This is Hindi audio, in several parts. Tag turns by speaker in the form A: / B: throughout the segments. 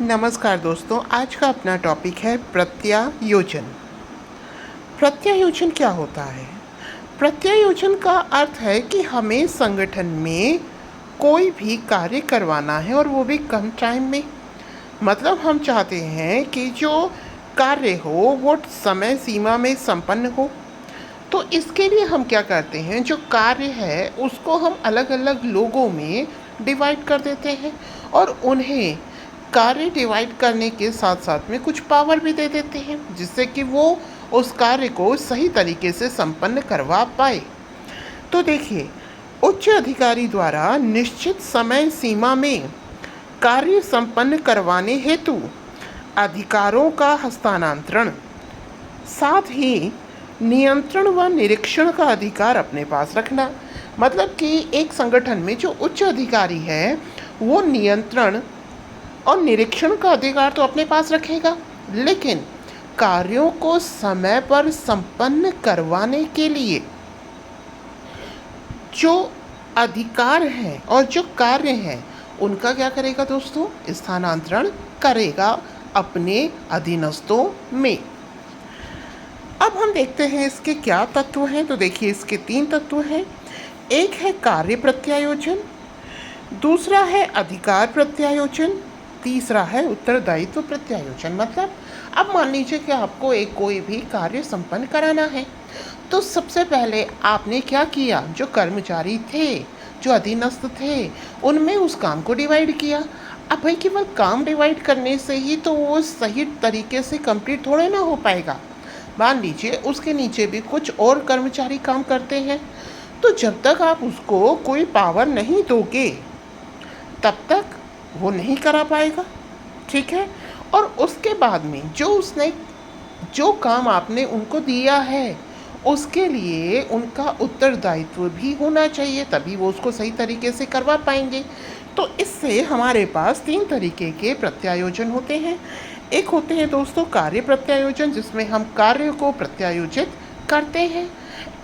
A: नमस्कार दोस्तों, आज का अपना टॉपिक है प्रत्यायोजन। प्रत्यायोजन क्या होता है? प्रत्यायोजन का अर्थ है कि हमें संगठन में कोई भी कार्य करवाना है और वो भी कम टाइम में। मतलब हम चाहते हैं कि जो कार्य हो वो समय सीमा में संपन्न हो। तो इसके लिए हम क्या करते हैं, जो कार्य है उसको हम अलग अलग लोगों में डिवाइड कर देते हैं और उन्हें कार्य डिवाइड करने के साथ साथ में कुछ पावर भी दे देते हैं, जिससे कि वो उस कार्य को सही तरीके से संपन्न करवा पाए। तो देखिए, उच्च अधिकारी द्वारा निश्चित समय सीमा में कार्य संपन्न करवाने हेतु अधिकारों का हस्तांतरण, साथ ही नियंत्रण व निरीक्षण का अधिकार अपने पास रखना। मतलब कि एक संगठन में जो उच्च अधिकारी है वो नियंत्रण और निरीक्षण का अधिकार तो अपने पास रखेगा, लेकिन कार्यों को समय पर संपन्न करवाने के लिए जो अधिकार हैं और जो कार्य हैं उनका क्या करेगा दोस्तों, स्थानांतरण करेगा अपने अधीनस्थों में। अब हम देखते हैं इसके क्या तत्व हैं। तो देखिए, इसके 3 तत्व हैं। एक है कार्य प्रत्यायोजन, दूसरा है अधिकार प्रत्यायोजन, तीसरा है उत्तरदायित्व प्रत्यायोजन। मतलब अब मान लीजिए कि आपको कोई भी कार्य संपन्न कराना है, तो सबसे पहले आपने क्या किया, जो कर्मचारी थे, जो अधीनस्थ थे, उनमें उस काम को डिवाइड किया। अब भाई केवल काम डिवाइड करने से ही तो वो सही तरीके से कंप्लीट थोड़े ना हो पाएगा। मान लीजिए उसके नीचे भी कुछ और कर्मचारी काम करते हैं, तो जब तक आप उसको कोई पावर नहीं दोगे तब तक वो नहीं करा पाएगा, ठीक है। और उसके बाद में जो काम आपने उनको दिया है उसके लिए उनका उत्तरदायित्व भी होना चाहिए, तभी वो उसको सही तरीके से करवा पाएंगे। तो इससे हमारे पास 3 तरीके के प्रत्यायोजन होते हैं। एक होते हैं दोस्तों कार्य प्रत्यायोजन, जिसमें हम कार्य को प्रत्यायोजित करते हैं।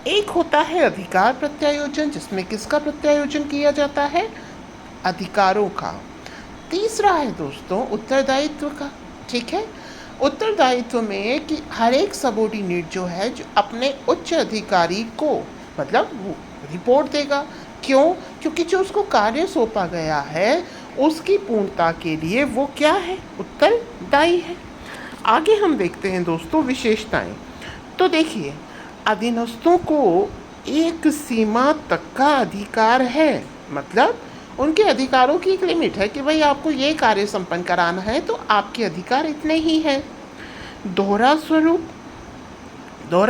A: एक होता है अधिकार प्रत्यायोजन, जिसमें किसका प्रत्यायोजन किया जाता है, अधिकारों का। तीसरा है दोस्तों उत्तरदायित्व का, ठीक है। उत्तरदायित्व में कि हर एक सबॉर्डिनेट जो है, जो अपने उच्च अधिकारी को मतलब वो रिपोर्ट देगा। क्यों? क्योंकि जो उसको कार्य सौंपा गया है उसकी पूर्णता के लिए वो क्या है, उत्तरदायी है। आगे हम देखते हैं दोस्तों विशेषताएं। तो देखिए, अधीनस्थों को एक सीमा तक का अधिकार है। मतलब उनके अधिकारों की एक लिमिट है कि भाई आपको ये कार्य संपन्न कराना है तो आपके अधिकार इतने ही हैं। दोहरा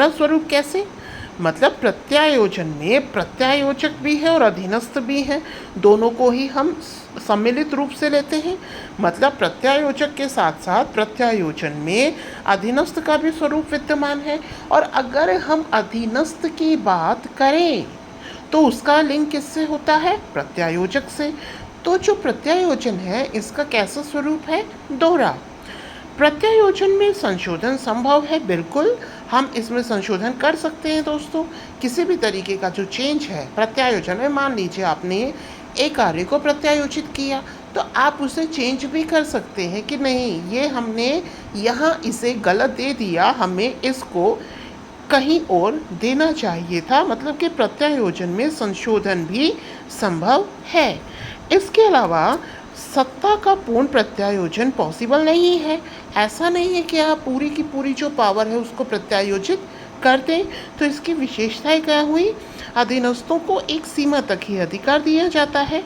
A: स्वरूप कैसे? मतलब प्रत्यायोजन में प्रत्यायोजक भी है और अधीनस्थ भी हैं, दोनों को ही हम सम्मिलित रूप से लेते हैं। मतलब प्रत्यायोजक के साथ साथ प्रत्यायोजन में अधीनस्थ का भी स्वरूप विद्यमान है। और अगर हम अधीनस्थ की बात करें तो उसका लिंक किससे होता है, प्रत्यायोजक से। तो जो प्रत्यायोजन है इसका कैसा स्वरूप है, दोहरा। प्रत्यायोजन में संशोधन संभव है, बिल्कुल हम इसमें संशोधन कर सकते हैं दोस्तों। किसी भी तरीके का जो चेंज है प्रत्यायोजन में, मान लीजिए आपने एक कार्य को प्रत्यायोजित किया तो आप उसे चेंज भी कर सकते हैं कि नहीं, ये हमने यहाँ इसे गलत दे दिया, हमें इसको कहीं और देना चाहिए था। मतलब कि प्रत्यायोजन में संशोधन भी संभव है। इसके अलावा सत्ता का पूर्ण प्रत्यायोजन पॉसिबल नहीं है। ऐसा नहीं है कि आप पूरी की पूरी जो पावर है उसको प्रत्यायोजित कर दें। तो इसकी विशेषताएं क्या हुई, अधीनस्थों को एक सीमा तक ही अधिकार दिया जाता है,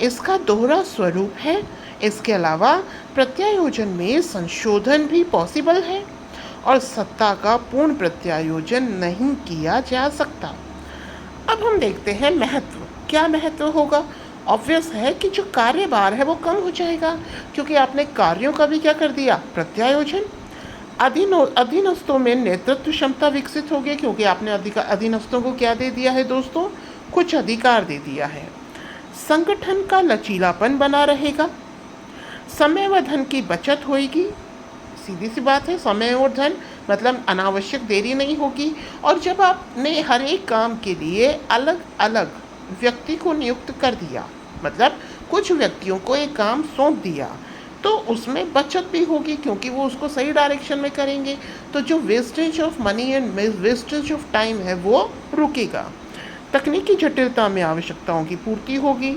A: इसका दोहरा स्वरूप है। इसके अलावा प्रत्यायोजन में संशोधन भी पॉसिबल है और सत्ता का पूर्ण प्रत्यायोजन नहीं किया जा सकता। अब हम देखते हैं महत्व। क्या महत्व होगा? ऑब्वियस है कि जो कार्यभार है वो कम हो जाएगा, क्योंकि आपने कार्यों का भी क्या कर दिया, प्रत्यायोजन। अधीनस्थों में नेतृत्व क्षमता विकसित होगी, क्योंकि आपने अधीनस्थों को क्या दे दिया है दोस्तों, कुछ अधिकार दे दिया है। संगठन का लचीलापन बना रहेगा, समय व धन की बचत होगी। सीधी सी बात है, समय और धन मतलब अनावश्यक देरी नहीं होगी। और जब आपने हर एक काम के लिए अलग अलग व्यक्ति को नियुक्त कर दिया, मतलब कुछ व्यक्तियों को एक काम सौंप दिया, तो उसमें बचत भी होगी क्योंकि वो उसको सही डायरेक्शन में करेंगे। तो जो wastage of money and wastage of time है वो रुकेगा। तकनीकी जटिलता में आवश्यकताओं की पूर्ति होगी।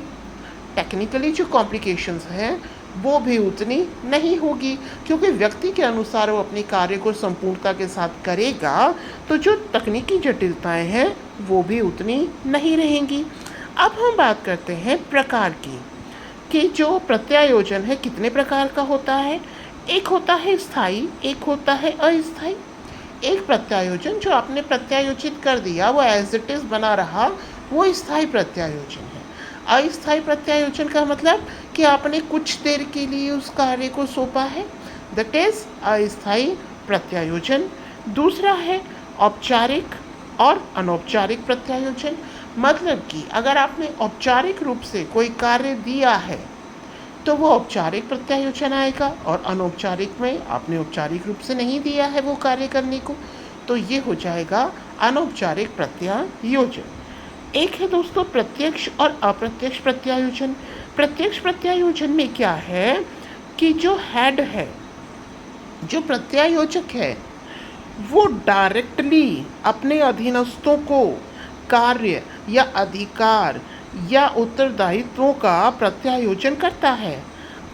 A: टेक्निकली जो कॉम्प्लिकेशंस हैं वो भी उतनी नहीं होगी क्योंकि व्यक्ति के अनुसार वो अपने कार्य को संपूर्णता के साथ करेगा, तो जो तकनीकी जटिलताएं हैं वो भी उतनी नहीं रहेंगी। अब हम बात करते हैं प्रकार की, कि जो प्रत्यायोजन है कितने प्रकार का होता है। एक होता है स्थायी, एक होता है अस्थायी। एक प्रत्यायोजन जो आपने प्रत्यायोजित कर दिया वो एज इट इज़ बना रहा, वो स्थायी प्रत्यायोजन है। अस्थायी प्रत्यायोजन का मतलब कि आपने कुछ देर के लिए उस कार्य को सौंपा है, दैट इज अस्थायी प्रत्यायोजन। दूसरा है औपचारिक और अनौपचारिक प्रत्यायोजन। मतलब कि अगर आपने औपचारिक रूप से कोई कार्य दिया है तो वो औपचारिक प्रत्यायोजन आएगा, और अनौपचारिक में आपने औपचारिक रूप से नहीं दिया है वो कार्य करने को, तो ये हो जाएगा अनौपचारिक प्रत्यायोजन। एक है दोस्तों प्रत्यक्ष और अप्रत्यक्ष प्रत्यायोजन। प्रत्यक्ष प्रत्यायोजन में क्या है कि जो हेड है, जो प्रत्यायोजक है, वो डायरेक्टली अपने अधीनस्थों को कार्य या अधिकार या उत्तरदायित्वों का प्रत्यायोजन करता है।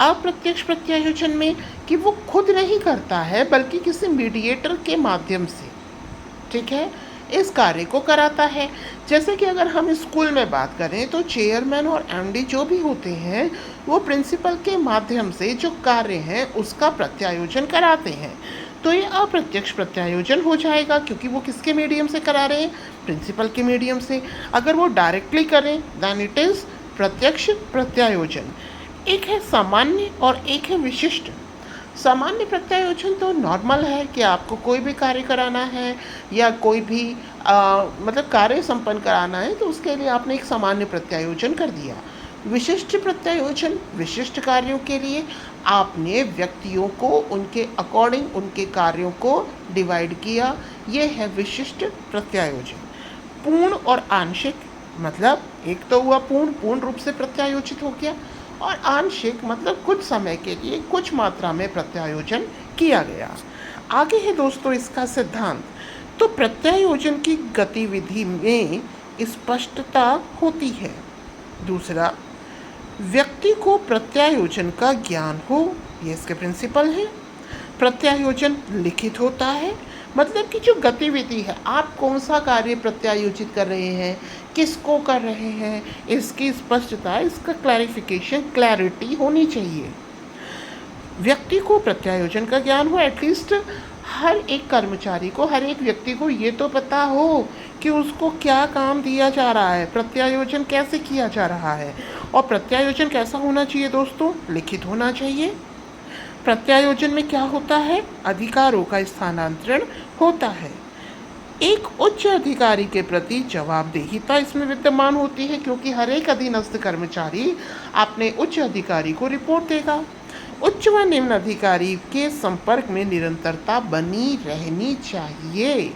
A: अप्रत्यक्ष प्रत्यायोजन में कि वो खुद नहीं करता है बल्कि किसी मीडिएटर के माध्यम से, ठीक है, इस कार्य को कराता है। जैसे कि अगर हम स्कूल में बात करें तो चेयरमैन और एमडी जो भी होते हैं वो प्रिंसिपल के माध्यम से जो कार्य हैं उसका प्रत्यायोजन कराते हैं। तो ये अप्रत्यक्ष प्रत्यायोजन हो जाएगा क्योंकि वो किसके मीडियम से करा रहे हैं, प्रिंसिपल के मीडियम से। अगर वो डायरेक्टली करें देन इट इज़ प्रत्यक्ष प्रत्यायोजन। एक है सामान्य और एक है विशिष्ट। सामान्य प्रत्यायोजन तो नॉर्मल है कि आपको कोई भी कार्य कराना है या कोई भी मतलब कार्य संपन्न कराना है तो उसके लिए आपने एक सामान्य प्रत्यायोजन कर दिया। विशिष्ट प्रत्यायोजन, विशिष्ट कार्यों के लिए आपने व्यक्तियों को उनके अकॉर्डिंग उनके कार्यों को डिवाइड किया, ये है विशिष्ट प्रत्यायोजन। पूर्ण और आंशिक, मतलब एक तो हुआ पूर्ण रूप से प्रत्यायोजित हो गया, और आंशिक मतलब कुछ समय के लिए कुछ मात्रा में प्रत्यायोजन किया गया। आगे है दोस्तों इसका सिद्धांत। तो प्रत्यायोजन की गतिविधि में स्पष्टता होती है। दूसरा, व्यक्ति को प्रत्यायोजन का ज्ञान हो, ये इसके प्रिंसिपल हैं। प्रत्यायोजन लिखित होता है, मतलब कि जो गतिविधि है, आप कौन सा कार्य प्रत्यायोजित कर रहे हैं, किसको कर रहे हैं, इसकी स्पष्टता, इसका क्लैरिफिकेशन, क्लैरिटी होनी चाहिए। व्यक्ति को प्रत्यायोजन का ज्ञान हो, एटलीस्ट हर एक कर्मचारी को, हर एक व्यक्ति को ये तो पता हो कि उसको क्या काम दिया जा रहा है, प्रत्यायोजन कैसे किया जा रहा है। और प्रत्यायोजन कैसा होना चाहिए दोस्तों, लिखित होना चाहिए। प्रत्यायोजन में क्या होता है, अधिकारों का स्थानांतरण होता है। एक उच्च अधिकारी के प्रति जवाबदेहिता इसमें विद्यमान होती है क्योंकि हर एक अधीनस्थ कर्मचारी अपने उच्च अधिकारी को रिपोर्ट देगा। उच्च व निम्न अधिकारी के संपर्क में निरंतरता बनी रहनी चाहिए।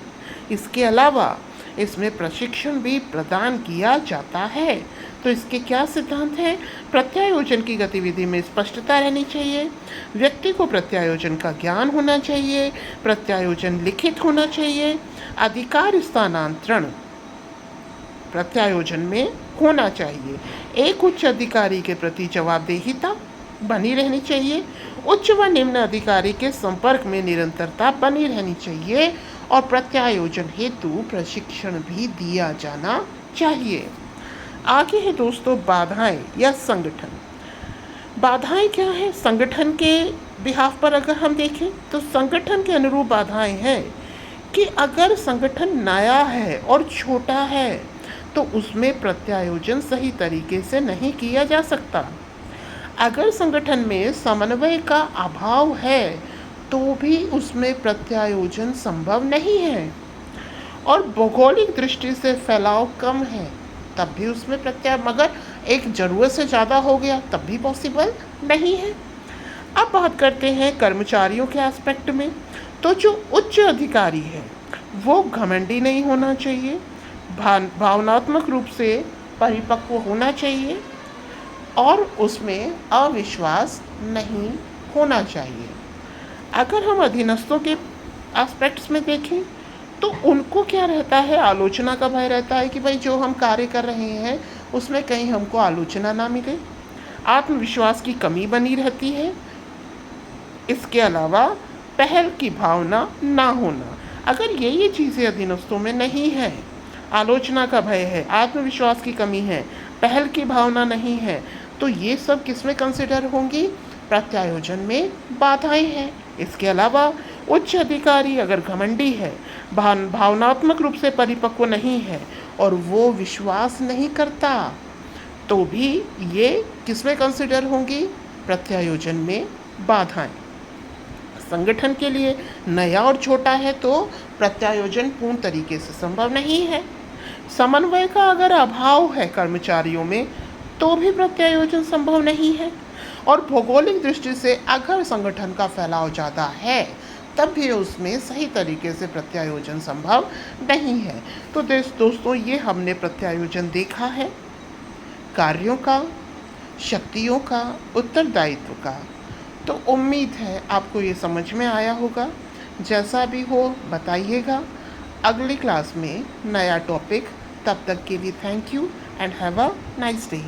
A: इसके अलावा इसमें प्रशिक्षण भी प्रदान किया जाता है। तो इसके क्या सिद्धांत हैं, प्रत्यायोजन की गतिविधि में स्पष्टता रहनी चाहिए, व्यक्ति को प्रत्यायोजन का ज्ञान होना चाहिए, प्रत्यायोजन लिखित होना चाहिए, अधिकार स्थानांतरण प्रत्यायोजन में होना चाहिए, एक उच्च अधिकारी के प्रति जवाबदेहिता बनी रहनी चाहिए, उच्च व निम्न अधिकारी के संपर्क में निरंतरता बनी रहनी चाहिए, और प्रत्यायोजन हेतु प्रशिक्षण भी दिया जाना चाहिए। आगे है दोस्तों बाधाएं या संगठन। बाधाएं क्या है, संगठन के बिहाफ पर अगर हम देखें तो संगठन के अनुरूप बाधाएं हैं कि अगर संगठन नया है और छोटा है तो उसमें प्रत्यायोजन सही तरीके से नहीं किया जा सकता। अगर संगठन में समन्वय का अभाव है तो भी उसमें प्रत्यायोजन संभव नहीं है, और भौगोलिक दृष्टि से फैलाव कम है तब भी उसमें मगर एक ज़रूरत से ज़्यादा हो गया तब भी पॉसिबल नहीं है। अब बात करते हैं कर्मचारियों के एस्पेक्ट में। तो जो उच्च अधिकारी है वो घमंडी नहीं होना चाहिए, भावनात्मक रूप से परिपक्व होना चाहिए, और उसमें अविश्वास नहीं होना चाहिए। अगर हम अधीनस्थों के एस्पेक्ट्स में देखें तो उनको क्या रहता है, आलोचना का भय रहता है कि भाई जो हम कार्य कर रहे हैं उसमें कहीं हमको आलोचना ना मिले। आत्मविश्वास की कमी बनी रहती है। इसके अलावा पहल की भावना ना होना। अगर ये चीज़ें अधीनस्थों में नहीं है, आलोचना का भय है, आत्मविश्वास की कमी है, पहल की भावना नहीं है, तो ये सब किस में कंसिडर होंगी, प्रत्यायोजन में बाधाएं हैं। इसके अलावा उच्च अधिकारी अगर घमंडी है, भावनात्मक रूप से परिपक्व नहीं है और वो विश्वास नहीं करता, तो भी ये किस में कंसिडर होंगी, प्रत्यायोजन में बाधाएं। संगठन के लिए नया और छोटा है तो प्रत्यायोजन पूर्ण तरीके से संभव नहीं है। समन्वय का अगर अभाव है कर्मचारियों में तो भी प्रत्यायोजन संभव नहीं है। और भौगोलिक दृष्टि से अगर संगठन का फैलाव ज़्यादा है तब भी उसमें सही तरीके से प्रत्यायोजन संभव नहीं है। तो दोस्तों, ये हमने प्रत्यायोजन देखा है, कार्यों का, शक्तियों का, उत्तरदायित्व का। तो उम्मीद है आपको ये समझ में आया होगा। जैसा भी हो बताइएगा। अगली क्लास में नया टॉपिक। तब तक के लिए thank you and have a nice day.